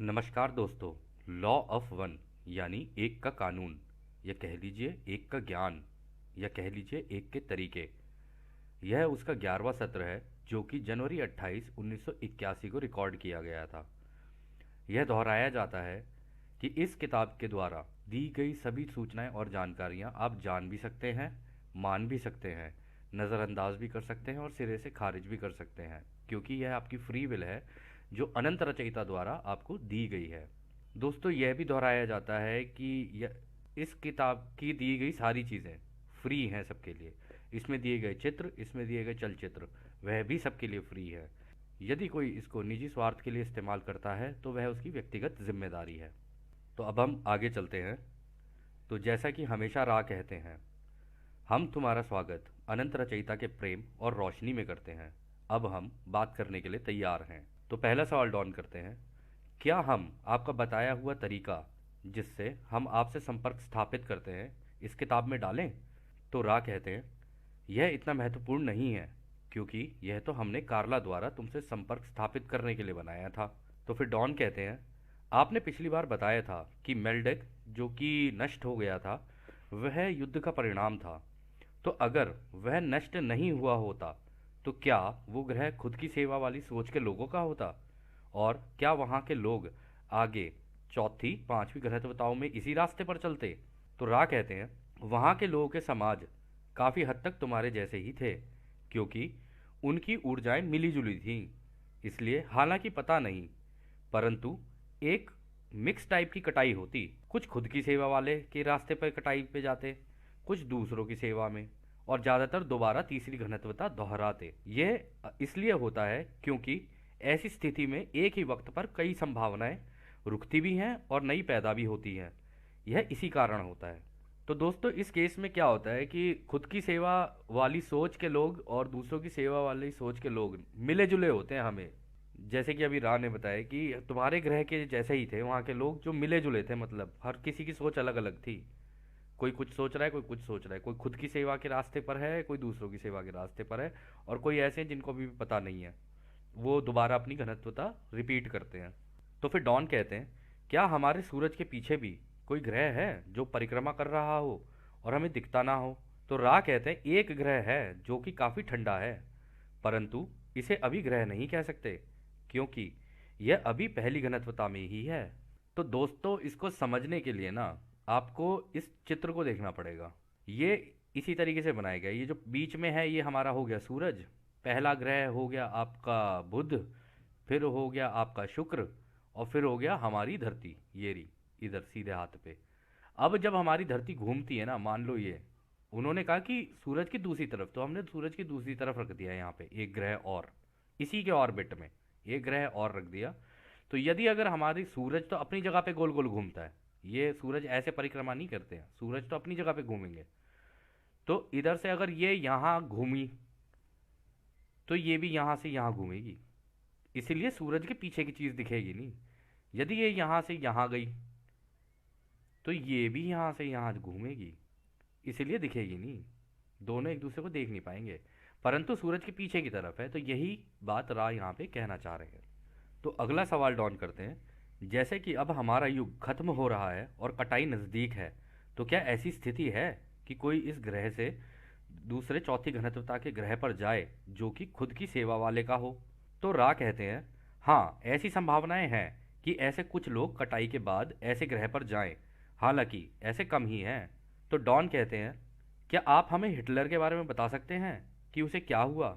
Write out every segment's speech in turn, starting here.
नमस्कार दोस्तों। Law of one यानी एक का कानून, या कह लीजिए एक का ज्ञान, या कह लीजिए एक के तरीके। यह उसका 11वां सत्र है जो कि जनवरी 28 1981 को रिकॉर्ड किया गया था। यह दोहराया जाता है कि इस किताब के द्वारा दी गई सभी सूचनाएं और जानकारियां आप जान भी सकते हैं, मान भी सकते हैं, नज़रअंदाज भी कर सकते हैं और सिरे से खारिज भी कर सकते हैं, क्योंकि यह आपकी फ्री विल है जो अनंत रचयिता द्वारा आपको दी गई है। दोस्तों, यह भी दोहराया जाता है कि इस किताब की दी गई सारी चीज़ें फ्री हैं सबके लिए। इसमें दिए गए चित्र, इसमें दिए गए चलचित्र, वह भी सबके लिए फ्री है। यदि कोई इसको निजी स्वार्थ के लिए इस्तेमाल करता है तो वह उसकी व्यक्तिगत जिम्मेदारी है। तो अब हम आगे चलते हैं। तो जैसा कि हमेशा राह कहते हैं, हम तुम्हारा स्वागत अनंत रचयिता के प्रेम और रोशनी में करते हैं। अब हम बात करने के लिए तैयार हैं। तो पहला सवाल डॉन करते हैं, क्या हम आपका बताया हुआ तरीका जिससे हम आपसे संपर्क स्थापित करते हैं इस किताब में डालें? तो रा कहते हैं, यह इतना महत्वपूर्ण नहीं है क्योंकि यह तो हमने कार्ला द्वारा तुमसे संपर्क स्थापित करने के लिए बनाया था। तो फिर डॉन कहते हैं, आपने पिछली बार बताया था कि मेल्डेक जो कि नष्ट हो गया था वह युद्ध का परिणाम था। तो अगर वह नष्ट नहीं हुआ होता तो क्या वो ग्रह खुद की सेवा वाली सोच के लोगों का होता? और क्या वहाँ के लोग आगे चौथी पांचवी घनत्वताओं में इसी रास्ते पर चलते? तो रा कहते हैं, वहाँ के लोगों के समाज काफ़ी हद तक तुम्हारे जैसे ही थे क्योंकि उनकी ऊर्जाएं मिली जुली थीं। इसलिए हालांकि पता नहीं, परंतु एक मिक्स टाइप की कटाई होती। कुछ खुद की सेवा वाले के रास्ते पर कटाई पे जाते, कुछ दूसरों की सेवा में, और ज़्यादातर दोबारा तीसरी घनत्वता दोहराते। यह इसलिए होता है क्योंकि ऐसी स्थिति में एक ही वक्त पर कई संभावनाएं रुकती भी हैं और नई पैदा भी होती हैं। यह इसी कारण होता है। तो दोस्तों, इस केस में क्या होता है कि खुद की सेवा वाली सोच के लोग और दूसरों की सेवा वाली सोच के लोग मिले जुले होते हैं हमें। जैसे कि अभी राह ने बताया कि तुम्हारे ग्रह के जैसे ही थे वहाँ के लोग जो मिले जुले थे, मतलब हर किसी की सोच अलग अलग थी। कोई कुछ सोच रहा है, कोई कुछ सोच रहा है, कोई खुद की सेवा के रास्ते पर है, कोई दूसरों की सेवा के रास्ते पर है, और कोई ऐसे हैं जिनको अभी भी पता नहीं है, वो दोबारा अपनी घनत्वता रिपीट करते हैं। तो फिर डॉन कहते हैं, क्या हमारे सूरज के पीछे भी कोई ग्रह है जो परिक्रमा कर रहा हो और हमें दिखता ना हो? तो रा कहते हैं, एक ग्रह है जो कि काफ़ी ठंडा है, परंतु इसे अभी ग्रह नहीं कह सकते क्योंकि यह अभी पहली घनत्वता में ही है। तो दोस्तों, इसको समझने के लिए ना आपको इस चित्र को देखना पड़ेगा। ये इसी तरीके से बनाया गया। ये जो बीच में है ये हमारा हो गया सूरज, पहला ग्रह हो गया आपका बुध, फिर हो गया आपका शुक्र, और फिर हो गया हमारी धरती, ये रही इधर सीधे हाथ पे। अब जब हमारी धरती घूमती है ना, मान लो ये उन्होंने कहा कि सूरज की दूसरी तरफ, तो हमने सूरज की दूसरी तरफ रख दिया यहाँ पे एक ग्रह और, इसी के ऑर्बिट में एक ग्रह और रख दिया। तो यदि अगर हमारी सूरज तो अपनी जगह पे गोल गोल घूमता है, ये सूरज ऐसे परिक्रमा नहीं करते हैं, सूरज तो अपनी जगह पे घूमेंगे। तो इधर से अगर ये यहाँ घूमी तो ये भी यहाँ से यहाँ घूमेगी, इसीलिए सूरज के पीछे की चीज़ दिखेगी नहीं। यदि ये यहाँ से यहाँ गई तो ये भी यहाँ से यहाँ घूमेगी, इसीलिए दिखेगी नहीं। दोनों एक दूसरे को देख नहीं पाएंगे, परंतु सूरज के पीछे की तरफ है। तो यही बात रा यहाँ पे कहना चाह रहे हैं। तो अगला सवाल डॉन करते हैं, जैसे कि अब हमारा युग खत्म हो रहा है और कटाई नज़दीक है, तो क्या ऐसी स्थिति है कि कोई इस ग्रह से दूसरे चौथी घनत्वता के ग्रह पर जाए जो कि खुद की सेवा वाले का हो? तो रा कहते हैं, हाँ, ऐसी संभावनाएं हैं कि ऐसे कुछ लोग कटाई के बाद ऐसे ग्रह पर जाएं, हालांकि ऐसे कम ही हैं। तो डॉन कहते हैं, क्या आप हमें हिटलर के बारे में बता सकते हैं कि उसे क्या हुआ?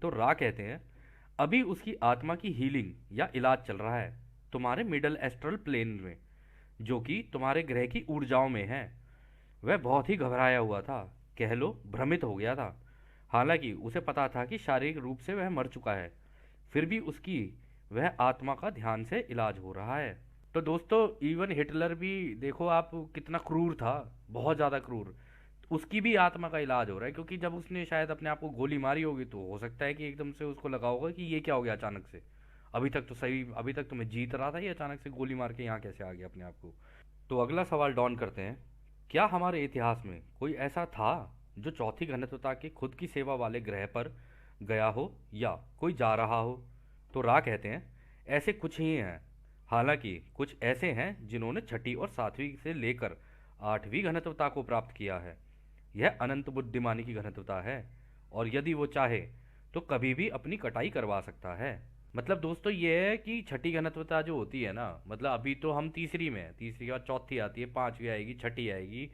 तो रा कहते हैं, अभी उसकी आत्मा की हीलिंग या इलाज चल रहा है तुम्हारे मिडल एस्ट्रल प्लेन में, जो कि तुम्हारे ग्रह की ऊर्जाओं में है। वह बहुत ही घबराया हुआ था, कह लो भ्रमित हो गया था। हालांकि उसे पता था कि शारीरिक रूप से वह मर चुका है, फिर भी उसकी वह आत्मा का ध्यान से इलाज हो रहा है। तो दोस्तों, इवन हिटलर भी देखो आप कितना क्रूर था, बहुत ज़्यादा क्रूर, उसकी भी आत्मा का इलाज हो रहा है, क्योंकि जब उसने शायद अपने आप को गोली मारी होगी तो हो सकता है कि एकदम से उसको लगा होगा कि ये क्या हो गया अचानक से, अभी तक तो सही, अभी तक तो मैं जीत रहा था, ये अचानक से गोली मार के यहाँ कैसे आ गया अपने आप को। तो अगला सवाल डॉन करते हैं, क्या हमारे इतिहास में कोई ऐसा था जो चौथी घनत्वता के खुद की सेवा वाले ग्रह पर गया हो या कोई जा रहा हो? तो रा कहते हैं, ऐसे कुछ ही हैं, हालांकि कुछ ऐसे हैं जिन्होंने छठी और सातवीं से लेकर आठवीं घनत्वता को प्राप्त किया है। यह अनंत बुद्धिमानी की घनत्वता है, और यदि वो चाहे तो कभी भी अपनी कटाई करवा सकता है। मतलब दोस्तों ये है कि छठी घनत्वता जो होती है ना, मतलब अभी तो हम तीसरी में हैं, तीसरी के बाद चौथी आती है, पांचवी आएगी, छठी आएगी,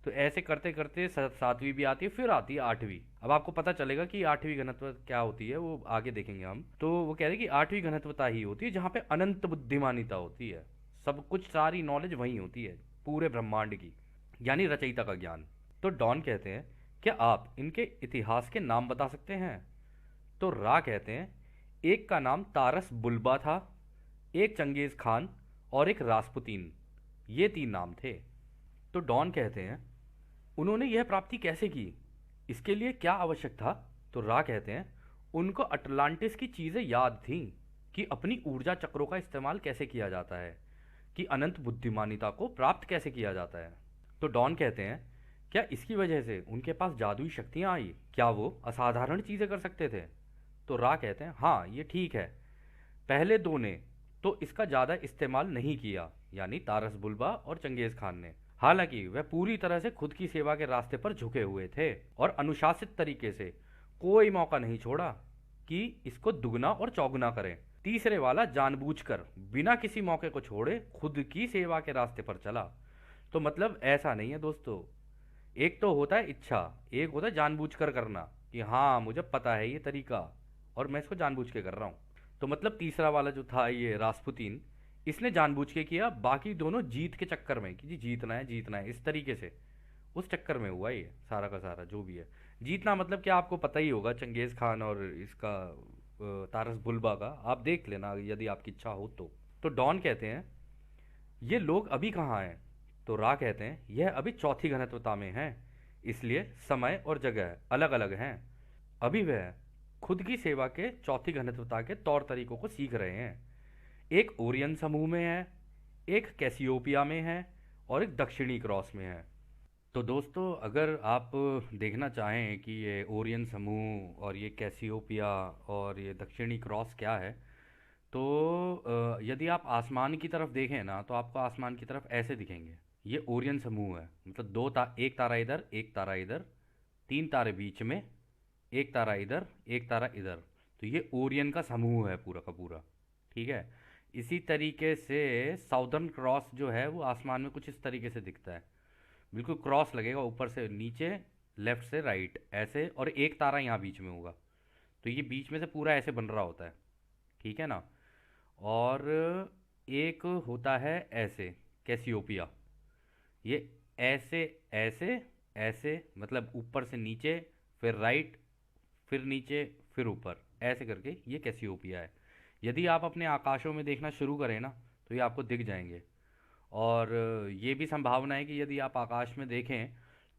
तो ऐसे करते करते सातवीं भी आती है, फिर आती है आठवीं। अब आपको पता चलेगा कि आठवीं घनत्व क्या होती है, वो आगे देखेंगे हम। तो वो कह रहे हैं कि आठवीं घनत्वता ही होती है जहाँ पे अनंत बुद्धिमानिता होती है, सब कुछ सारी नॉलेज वहीं होती है, पूरे ब्रह्मांड की, यानी रचयिता का ज्ञान। तो डॉन कहते हैं, क्या आप इनके इतिहास के नाम बता सकते हैं? तो रा कहते हैं, एक का नाम तारस बुल्बा था, एक चंगेज खान, और एक रासपुतीन। ये तीन नाम थे। तो डॉन कहते हैं, उन्होंने यह प्राप्ति कैसे की, इसके लिए क्या आवश्यक था? तो रा कहते हैं, उनको अटलांटिस की चीज़ें याद थीं, कि अपनी ऊर्जा चक्रों का इस्तेमाल कैसे किया जाता है, कि अनंत बुद्धिमानिता को प्राप्त कैसे किया जाता है। तो डॉन कहते हैं, क्या इसकी वजह से उनके पास जादुई शक्तियां आई, क्या वो असाधारण चीज़ें कर सकते थे? तो रा कहते हैं, हाँ ये ठीक है, पहले दो ने तो इसका ज़्यादा इस्तेमाल नहीं किया, यानी तारस बुल्बा और चंगेज खान ने। हालांकि वह पूरी तरह से खुद की सेवा के रास्ते पर झुके हुए थे और अनुशासित तरीके से कोई मौका नहीं छोड़ा कि इसको दुगना और चौगुना करें। तीसरे वाला जानबूझकर बिना किसी मौके को छोड़े खुद की सेवा के रास्ते पर चला। तो मतलब ऐसा नहीं है दोस्तों, एक तो होता है इच्छा, एक होता है जानबूझकर करना, कि हाँ मुझे पता है ये तरीका और मैं इसको जानबूझ के कर रहा हूँ। तो मतलब तीसरा वाला जो था ये रासपुतीन, इसने जानबूझ के किया, बाकी दोनों जीत के चक्कर में कि जी जीतना है इस तरीके से, उस चक्कर में हुआ ये सारा का सारा जो भी है। जीतना मतलब क्या, आपको पता ही होगा चंगेज खान और इसका तारस बुल्बा का, आप देख लेना यदि आपकी इच्छा हो तो। डॉन कहते हैं, ये लोग अभी कहाँ हैं? तो रा कहते हैं, यह अभी चौथी घनत्वता में हैं, इसलिए समय और जगह अलग अलग हैं। अभी वह खुद की सेवा के चौथी घनत्वता के तौर तरीकों को सीख रहे हैं। एक ओरियन समूह में है, एक कैसियोपिया में है, और एक दक्षिणी क्रॉस में है। तो दोस्तों अगर आप देखना चाहें कि ये ओरियन समूह और ये कैसियोपिया और ये दक्षिणी क्रॉस क्या है, तो यदि आप आसमान की तरफ देखें ना, तो आपको आसमान की तरफ ऐसे दिखेंगे। ये ओरियन समूह है, मतलब एक तारा इधर, एक तारा इधर, तीन तारे बीच में, एक तारा इधर, एक तारा इधर। तो ये ओरियन का समूह है पूरा का पूरा। ठीक है। इसी तरीके से साउदर्न क्रॉस जो है वो आसमान में कुछ इस तरीके से दिखता है, बिल्कुल क्रॉस लगेगा ऊपर से नीचे, लेफ्ट से राइट ऐसे, और एक तारा यहाँ बीच में होगा। तो ये बीच में से पूरा ऐसे बन रहा होता है, ठीक है ना। और एक होता है ऐसे, कैसियोपिया, ये ऐसे ऐसे ऐसे, मतलब ऊपर से नीचे, फिर राइट, फिर नीचे, फिर ऊपर, ऐसे करके ये कैसियोपिया है। यदि आप अपने आकाशों में देखना शुरू करें ना, तो ये आपको दिख जाएंगे। और ये भी संभावना है कि यदि आप आकाश में देखें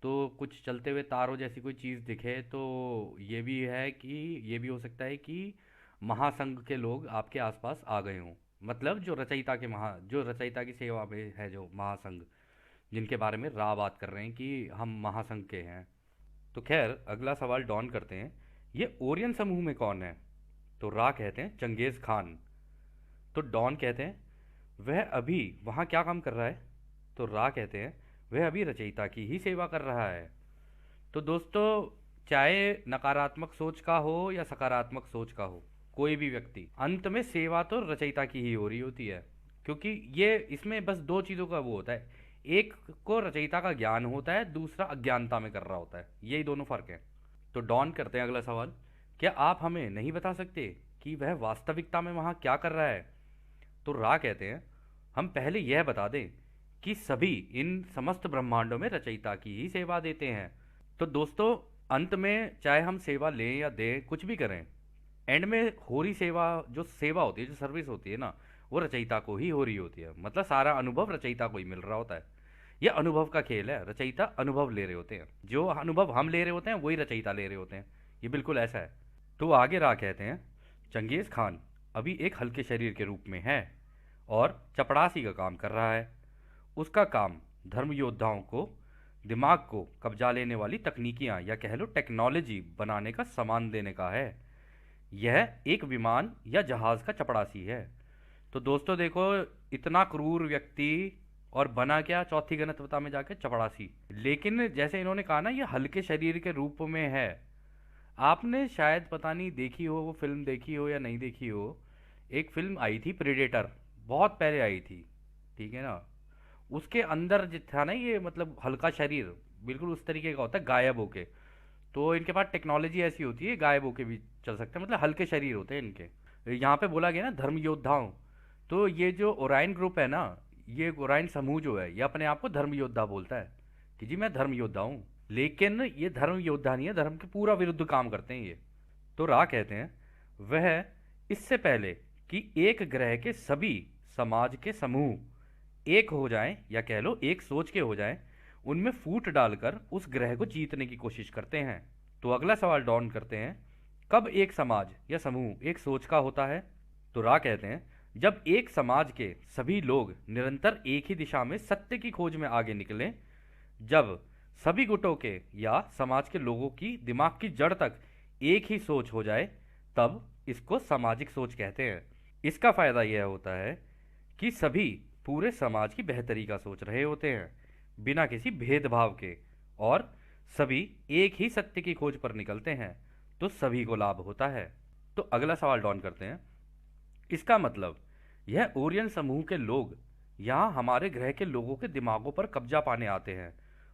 तो कुछ चलते हुए तारों जैसी कोई चीज़ दिखे, तो ये भी है कि ये भी हो सकता है कि महासंघ के लोग आपके आसपास आ गए हों, मतलब जो रचयिता की सेवा में है, जो महासंघ, जिनके बारे में रा बात कर रहे हैं कि हम महासंघ के हैं। तो खैर अगला सवाल डॉन करते हैं, ये ओरियन समूह में कौन है? तो रा कहते हैं चंगेज़ खान। तो डॉन कहते हैं, वह अभी वहाँ क्या काम कर रहा है? तो रा कहते हैं, वह अभी रचयिता की ही सेवा कर रहा है। तो दोस्तों चाहे नकारात्मक सोच का हो या सकारात्मक सोच का हो, कोई भी व्यक्ति अंत में सेवा तो रचयिता की ही हो रही होती है, क्योंकि ये इसमें बस दो चीज़ों का वो होता है, एक को रचयिता का ज्ञान होता है, दूसरा अज्ञानता में कर रहा होता है, यही दोनों फर्क है। तो डॉन करते हैं अगला सवाल, क्या आप हमें नहीं बता सकते कि वह वास्तविकता में वहाँ क्या कर रहा है? तो रा कहते हैं, हम पहले यह बता दें कि सभी इन समस्त ब्रह्मांडों में रचयिता की ही सेवा देते हैं। तो दोस्तों अंत में चाहे हम सेवा लें या दें, कुछ भी करें, एंड में हो रही सेवा, जो सेवा होती है, जो सर्विस होती है ना, वो रचयिता को ही हो रही होती है, मतलब सारा अनुभव रचयिता को ही मिल रहा होता है। यह अनुभव का खेल है, रचयिता अनुभव ले रहे होते हैं, जो अनुभव हम ले रहे होते हैं वही रचयिता ले रहे होते हैं, ये बिल्कुल ऐसा है। तो आगे रा कहते हैं, चंगेज़ खान अभी एक हल्के शरीर के रूप में है और चपड़ासी का काम कर रहा है। उसका काम धर्म योद्धाओं को दिमाग को कब्जा लेने वाली तकनीकियां या कह लो टेक्नोलॉजी बनाने का सामान देने का है। यह एक विमान या जहाज का चपड़ासी है तो दोस्तों देखो, इतना क्रूर व्यक्ति और बना क्या चौथी गणतवता में जाके चपड़ासी। लेकिन जैसे इन्होंने कहा ना, ये हल्के शरीर के रूप में है। आपने शायद पता नहीं देखी हो, वो फिल्म देखी हो या नहीं देखी हो। एक फिल्म आई थी प्रेडेटर, बहुत पहले आई थी, ठीक है ना। उसके अंदर जो था ना, ये मतलब हल्का शरीर बिल्कुल उस तरीके का होता है, गायब होके। तो इनके पास टेक्नोलॉजी ऐसी होती है, गायब होके भी चल सकते हैं, मतलब हल्के शरीर होते हैं इनके। यहाँ पे बोला गया ना धर्म योद्धाओं, तो ये जो ओरायन ग्रुप है ना, ये ओरायन समूह जो है, ये अपने आप को धर्म योद्धा बोलता है कि जी मैं धर्म योद्धा हूँ। लेकिन ये धर्म योद्धा नहीं है, धर्म के पूरा विरुद्ध काम करते हैं ये। तो रा कहते हैं वह इससे पहले कि एक ग्रह के सभी समाज के समूह एक हो जाएं, या कह लो एक सोच के हो जाएं, उनमें फूट डालकर उस ग्रह को जीतने की कोशिश करते हैं। तो अगला सवाल डॉन करते हैं, कब एक समाज या समूह एक सोच का होता है? तो रा कहते हैं जब एक समाज के सभी लोग निरंतर एक ही दिशा में सत्य की खोज में आगे निकलें, जब सभी गुटों के या समाज के लोगों की दिमाग की जड़ तक एक ही सोच हो जाए, तब इसको सामाजिक सोच कहते हैं। इसका फायदा यह होता है कि सभी पूरे समाज की बेहतरी का सोच रहे होते हैं, बिना किसी भेदभाव के, और सभी एक ही सत्य की खोज पर निकलते हैं, तो सभी को लाभ होता है। तो अगला सवाल डॉन करते हैं, इसका मतलब यह ओरियन समूह के लोग यहाँ हमारे ग्रह के लोगों के दिमागों पर कब्जा पाने आते हैं,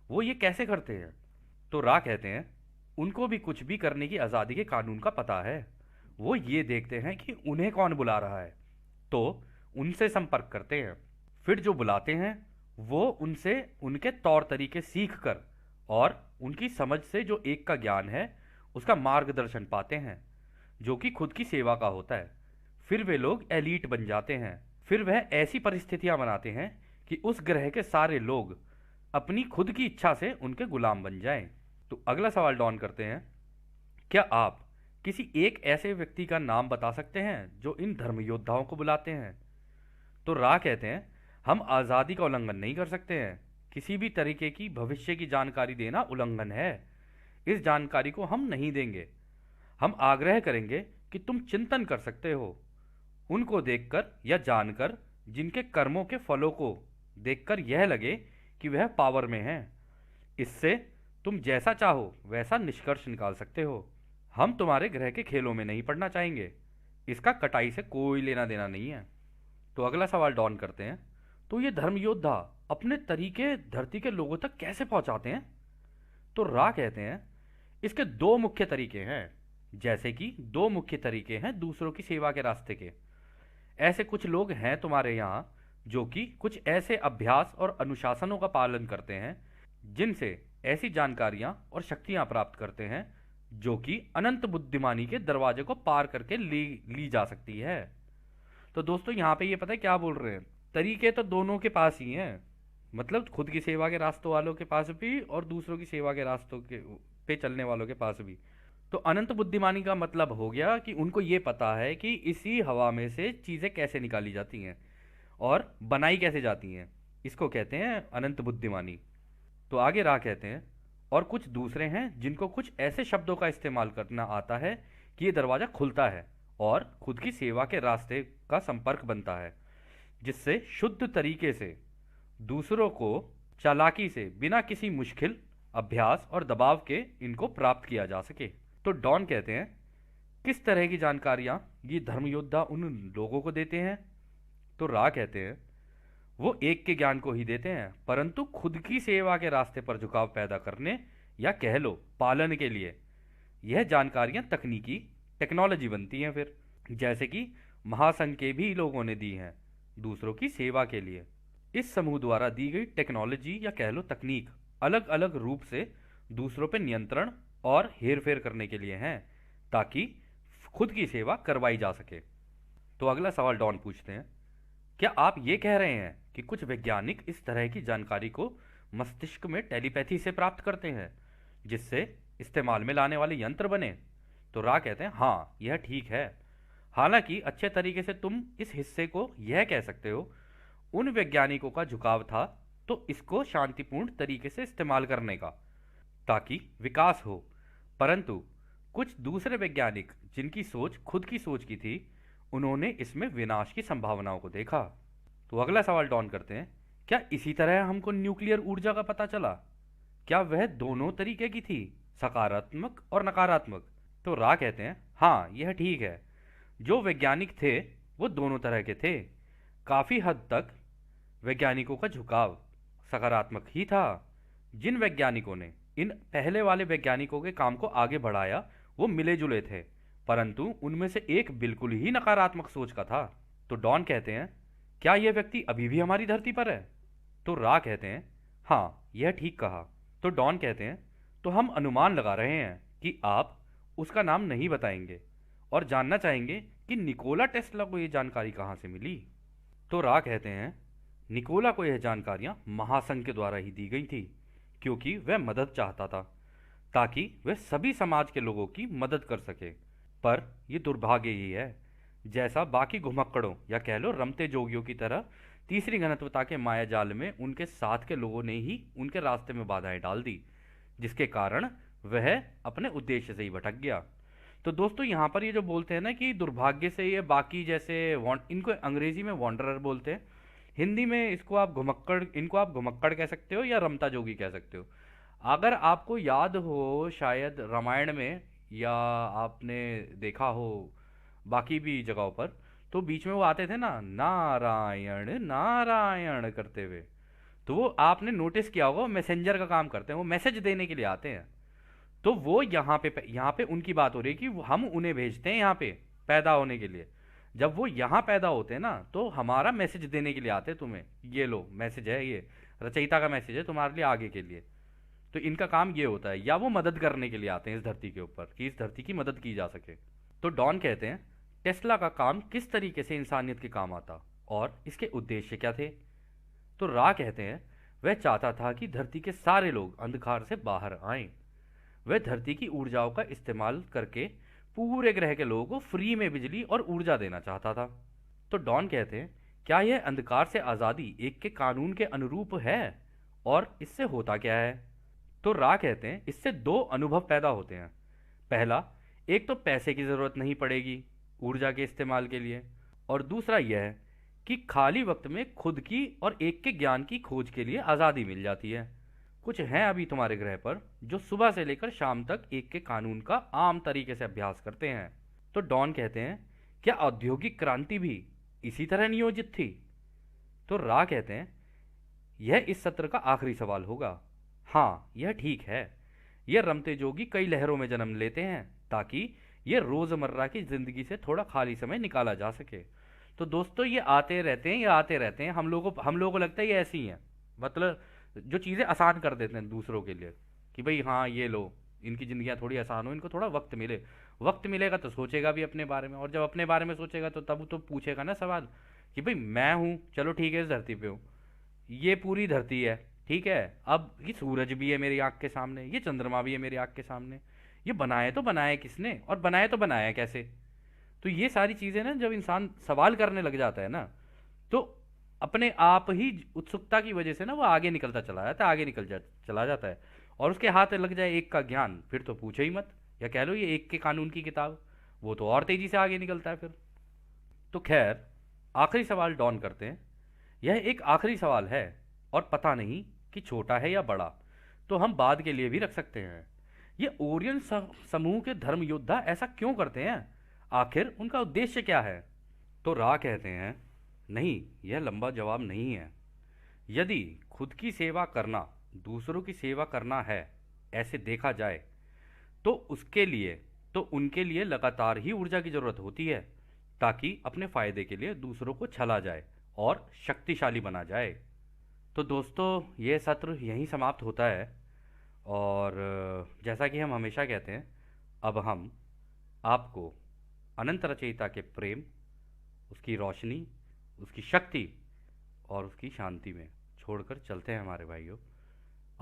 वो ये कैसे करते हैं? तो रा कहते हैं उनको भी कुछ भी करने की आज़ादी के कानून का पता है। वो ये देखते हैं कि उन्हें कौन बुला रहा है, तो उनसे संपर्क करते हैं। फिर जो बुलाते हैं वो उनसे उनके तौर तरीके सीख कर और उनकी समझ से जो एक का ज्ञान है उसका मार्गदर्शन पाते हैं, जो कि खुद की सेवा का होता है। फिर वे लोग एलीट बन जाते हैं। फिर वह ऐसी परिस्थितियां बनाते हैं कि उस ग्रह के सारे लोग अपनी खुद की इच्छा से उनके गुलाम बन जाएं। तो अगला सवाल डॉन करते हैं, क्या आप किसी एक ऐसे व्यक्ति का नाम बता सकते हैं जो इन धर्म योद्धाओं को बुलाते हैं? तो रा कहते हैं हम आज़ादी का उल्लंघन नहीं कर सकते हैं। किसी भी तरीके की भविष्य की जानकारी देना उल्लंघन है। इस जानकारी को हम नहीं देंगे। हम आग्रह करेंगे कि तुम चिंतन कर सकते हो, उनको देखकर या जानकर जिनके कर्मों के फलों को देखकर यह लगे कि वह पावर में हैं। इससे तुम जैसा चाहो वैसा निष्कर्ष निकाल सकते हो। हम तुम्हारे ग्रह के खेलों में नहीं पड़ना चाहेंगे। इसका कटाई से कोई लेना देना नहीं है। तो अगला सवाल डॉन करते हैं, तो ये धर्म योद्धा अपने तरीके धरती के लोगों तक कैसे पहुंचाते हैं? तो रा कहते हैं इसके दो मुख्य तरीके हैं। जैसे कि दो मुख्य तरीके हैं दूसरों की सेवा के रास्ते के। ऐसे कुछ लोग हैं तुम्हारे यहाँ जो कि कुछ ऐसे अभ्यास और अनुशासनों का पालन करते हैं जिनसे ऐसी जानकारियां और शक्तियां प्राप्त करते हैं जो कि अनंत बुद्धिमानी के दरवाजे को पार करके ली जा सकती है। तो दोस्तों यहाँ पे ये पता है क्या बोल रहे हैं, तरीके तो दोनों के पास ही हैं, मतलब खुद की सेवा के रास्तों वालों के पास भी और दूसरों की सेवा के रास्तों के पे चलने वालों के पास भी। तो अनंत बुद्धिमानी का मतलब हो गया कि उनको ये पता है कि इसी हवा में से चीज़ें कैसे निकाली जाती हैं और बनाई कैसे जाती हैं। इसको कहते हैं अनंत बुद्धिमानी। तो आगे राह कहते हैं और कुछ दूसरे हैं जिनको कुछ ऐसे शब्दों का इस्तेमाल करना आता है कि ये दरवाज़ा खुलता है और खुद की सेवा के रास्ते का संपर्क बनता है, जिससे शुद्ध तरीके से दूसरों को चालाकी से बिना किसी मुश्किल अभ्यास और दबाव के इनको प्राप्त किया जा सके। तो डॉन कहते हैं किस तरह की जानकारियां ये धर्म योद्धा उन लोगों को देते हैं? तो रा कहते हैं वो एक के ज्ञान को ही देते हैं, परंतु खुद की सेवा के रास्ते पर झुकाव पैदा करने या कह लो पालन के लिए यह जानकारियां तकनीकी टेक्नोलॉजी बनती हैं। फिर जैसे कि महासंघ के भी लोगों ने दी हैं दूसरों की सेवा के लिए। इस समूह द्वारा दी गई टेक्नोलॉजी या कह लो तकनीक अलग अलग रूप से दूसरों पर नियंत्रण और हेरफेर करने के लिए हैं, ताकि खुद की सेवा करवाई जा सके। तो अगला सवाल डॉन पूछते हैं, क्या आप ये कह रहे हैं कि कुछ वैज्ञानिक इस तरह की जानकारी को मस्तिष्क में टेलीपैथी से प्राप्त करते हैं जिससे इस्तेमाल में लाने वाले यंत्र बने? तो रा कहते हैं हाँ, यह ठीक है। हालांकि अच्छे तरीके से तुम इस हिस्से को यह कह सकते हो उन वैज्ञानिकों का झुकाव था तो इसको शांतिपूर्ण तरीके से इस्तेमाल करने का, ताकि विकास हो। परंतु कुछ दूसरे वैज्ञानिक जिनकी सोच खुद की सोच की थी, उन्होंने इसमें विनाश की संभावनाओं को देखा। तो अगला सवाल डॉन करते हैं, क्या इसी तरह हमको न्यूक्लियर ऊर्जा का पता चला? क्या वह दोनों तरीके की थी, सकारात्मक और नकारात्मक? तो रा कहते हैं, हाँ यह ठीक है। जो वैज्ञानिक थे वो दोनों तरह के थे। काफी हद तक वैज्ञानिकों का झुकाव सकारात्मक ही था। जिन वैज्ञानिकों ने इन पहले वाले वैज्ञानिकों के काम को आगे बढ़ाया वो मिले जुले थे, परंतु उनमें से एक बिल्कुल ही नकारात्मक सोच का था। तो डॉन कहते हैं, क्या यह व्यक्ति अभी भी हमारी धरती पर है? तो रा कहते हैं, हाँ यह ठीक कहा। तो डॉन कहते हैं, तो हम अनुमान लगा रहे हैं कि आप उसका नाम नहीं बताएंगे और जानना चाहेंगे कि निकोला टेस्ला को यह जानकारी कहाँ से मिली। तो रा कहते हैं, निकोला को यह जानकारियां महासंघ के द्वारा ही दी गई थी, क्योंकि वह मदद चाहता था, ताकि वह सभी समाज के लोगों की मदद कर सके। पर यह दुर्भाग्य ही है, जैसा बाकी घुमक्कड़ों या कह लो रमते जोगियों की तरह तीसरी घनत्वता के माया जाल में उनके साथ के लोगों ने ही उनके रास्ते में बाधाएं डाल दी, जिसके कारण वह अपने उद्देश्य से ही भटक गया। तो दोस्तों यहाँ पर ये जो बोलते हैं ना कि दुर्भाग्य से ये बाकी जैसे इनको अंग्रेजी में वॉन्डरर बोलते हैं, हिंदी में इसको आप घुमक्कड़, इनको आप घुमक्कड़ कह सकते हो या रमता जोगी कह सकते हो। अगर आपको याद हो शायद रामायण में, या आपने देखा हो बाकी भी जगहों पर, तो बीच में वो आते थे ना, नारायण नारायण करते हुए। तो वो आपने नोटिस किया होगा, मैसेंजर का काम करते हैं, वो मैसेज देने के लिए आते हैं। तो वो यहाँ पे उनकी बात हो रही है कि हम उन्हें भेजते हैं यहाँ पे पैदा होने के लिए। जब वो यहाँ पैदा होते हैं ना, तो हमारा मैसेज देने के लिए आते हैं तुम्हें, ये लो मैसेज है, ये रचयिता का मैसेज है तुम्हारे लिए आगे के लिए। तो इनका काम ये होता है, या वो मदद करने के लिए आते हैं इस धरती के ऊपर कि इस धरती की मदद की जा सके। तो डॉन कहते हैं, टेस्ला का काम किस तरीके से इंसानियत के काम आता और इसके उद्देश्य क्या थे? तो रा कहते हैं, वह चाहता था कि धरती के सारे लोग अंधकार से बाहर आएं। वह धरती की ऊर्जाओं का इस्तेमाल करके पूरे ग्रह के लोगों को फ्री में बिजली और ऊर्जा देना चाहता था। तो डॉन कहते हैं, क्या यह अंधकार से आज़ादी एक के कानून के अनुरूप है और इससे होता क्या है? तो रा कहते हैं, इससे दो अनुभव पैदा होते हैं। पहला, एक तो पैसे की ज़रूरत नहीं पड़ेगी ऊर्जा के इस्तेमाल के लिए, और दूसरा यह है कि खाली वक्त में खुद की और एक के ज्ञान की खोज के लिए आज़ादी मिल जाती है। कुछ हैं अभी तुम्हारे ग्रह पर जो सुबह से लेकर शाम तक एक के कानून का आम तरीके से अभ्यास करते हैं। तो डॉन कहते हैं, क्या औद्योगिक क्रांति भी इसी तरह नियोजित थी? तो रा कहते हैं, यह इस सत्र का आखिरी सवाल होगा। हाँ यह ठीक है। यह रमते जोगी कई लहरों में जन्म लेते हैं ताकि यह रोजमर्रा की जिंदगी से थोड़ा खाली समय निकाला जा सके। तो दोस्तों ये आते रहते हैं, ये आते रहते हैं, हम लोगों को लगता है ये ऐसी ही हैं, मतलब जो चीज़ें आसान कर देते हैं दूसरों के लिए, कि भाई हाँ ये लो, इनकी ज़िंदगियाँ थोड़ी आसान हो, इनको थोड़ा वक्त मिले। वक्त मिलेगा तो सोचेगा भी अपने बारे में, और जब अपने बारे में सोचेगा तो तब तो पूछेगा ना सवाल कि भाई मैं हूँ, चलो ठीक है इस धरती पे हूँ, ये पूरी धरती है, ठीक है, अब ये सूरज भी है मेरी आँख के सामने, ये चंद्रमा भी है मेरी आँख के सामने, ये बनाए तो बनाए किसने और बनाए तो बनाया कैसे? तो ये सारी चीज़ें ना जब इंसान सवाल करने लग जाता है ना, तो अपने आप ही उत्सुकता की वजह से ना वो आगे निकलता चला जाता है, चला जाता है। और उसके हाथ लग जाए एक का ज्ञान, फिर तो पूछो ही मत, या कह लो ये एक के कानून की किताब, वो तो और तेजी से आगे निकलता है फिर। तो खैर, आखिरी सवाल डॉन करते हैं, यह एक आखिरी सवाल है और पता नहीं कि छोटा है या बड़ा, तो हम बाद के लिए भी रख सकते हैं। ये ओरियन समूह के धर्म योद्धा ऐसा क्यों करते हैं? आखिर उनका उद्देश्य क्या है? तो रा कहते हैं, नहीं, यह लंबा जवाब नहीं है। यदि खुद की सेवा करना दूसरों की सेवा करना है ऐसे देखा जाए, तो उसके लिए तो उनके लिए लगातार ही ऊर्जा की जरूरत होती है, ताकि अपने फायदे के लिए दूसरों को छला जाए और शक्तिशाली बना जाए। तो दोस्तों ये सत्र यहीं समाप्त होता है, और जैसा कि हम हमेशा कहते हैं, अब हम आपको अनंत रचयिता के प्रेम, उसकी रोशनी, उसकी शक्ति और उसकी शांति में छोड़कर चलते हैं हमारे भाइयों।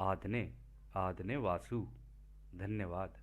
आदने आदने वासु। धन्यवाद।